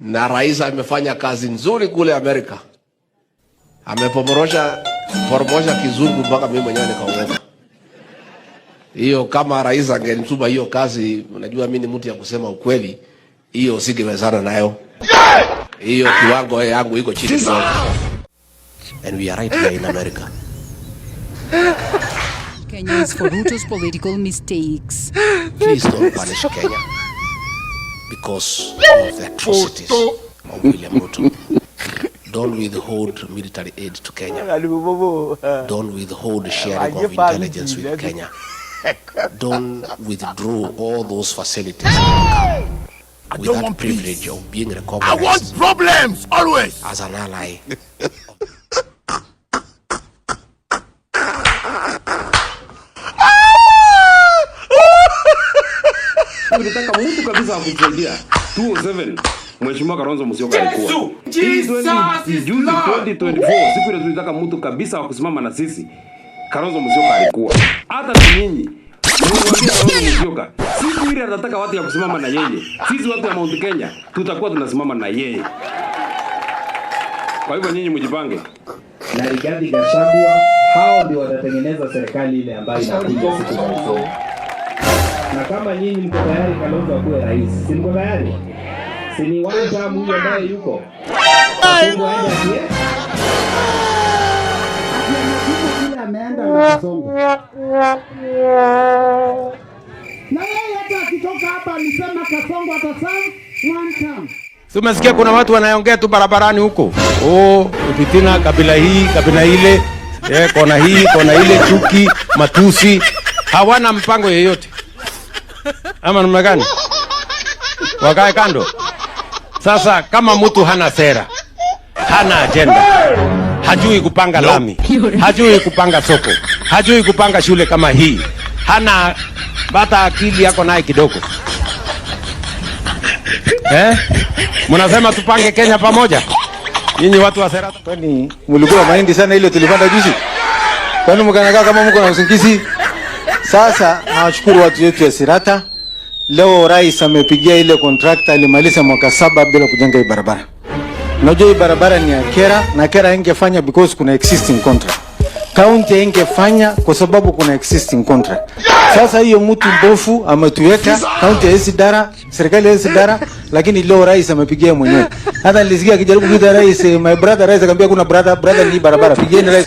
na rais amefanya kazi nzuri kule Amerika. Ameporomosha kizungu mpaka mimi mwenyewe nikaogopa. Hiyo kama rais angenituma hiyo kazi, unajua mimi ni mtu ya kusema ukweli, hiyo singewezana nayo. Hiyo kiwango yangu iko chini sana. And we are right here in America. Kenya is for Ruto's political mistakes. Please don't punish Kenya because of the atrocities of William Ruto. Don't withhold military aid to Kenya. Don't withhold sharing of intelligence with Kenya. Don't withdraw all those facilities with that privilege of being recognized. I want problems always As an ally. Unataka mtu kabisa akusaidia 207 Mheshimiwa Kalonzo Musyoka alikuwa. Juzi 2024 siku ile tulitaka mtu kabisa wa kusimama na sisi. Kalonzo Musyoka alikuwa. Hata nyinyi mwambie Kalonzo Musyoka, siku ile atataka watu ya kusimama na yeye. Sisi watu wa Mount Kenya tutakuwa tunasimama na yeye. Kwa hivyo nyinyi mjipange. Na Rigathi Gachagua, hao ndio watatengeneza serikali ile ambayo inakuja siku za usoni. Na kama nyinyi mko tayari Kalonzo akuwe rais, si mko tayari? Si ni one term huyo ambaye yuko? Kasongo aende aje? Kile ameenda na Kasongo. Na yeye hata akitoka hapa alisema Kasongo ataserve one term. Si umesikia kuna watu wanaongea tu barabarani huko. Upitina kabila hii, kabila ile, kona hii, kona ile, chuki, matusi. Hawana mpango yeyote. Ama namna gani? Wakae kando. Sasa kama mtu hana sera, hana agenda, hajui kupanga lami, hajui kupanga soko, hajui kupanga shule kama hii, hana bata akili yako naye kidogo. Mnasema tupange Kenya pamoja? Nyinyi watu wa sera. Kwani mlikuwa mahindi sana ile tulipanda juzi? Kwani mkanakaa kama mko na usingizi? Sasa nawashukuru watu wetu ya Sirata. Leo rais amepigia ile contractor alimaliza mwaka 7 bila kujenga hii barabara. Unajua hii barabara ni ya Kera na Kera ingefanya because kuna existing contract. County ingefanya kwa sababu kuna existing contract. Sasa hiyo mtu mbofu ametuweka county ya Sidara, serikali ya Sidara, lakini leo rais amepigia mwenyewe. Hata nilisikia akijaribu kuita rais, my brother rais akamwambia kuna brother ni barabara. Pigeni rais.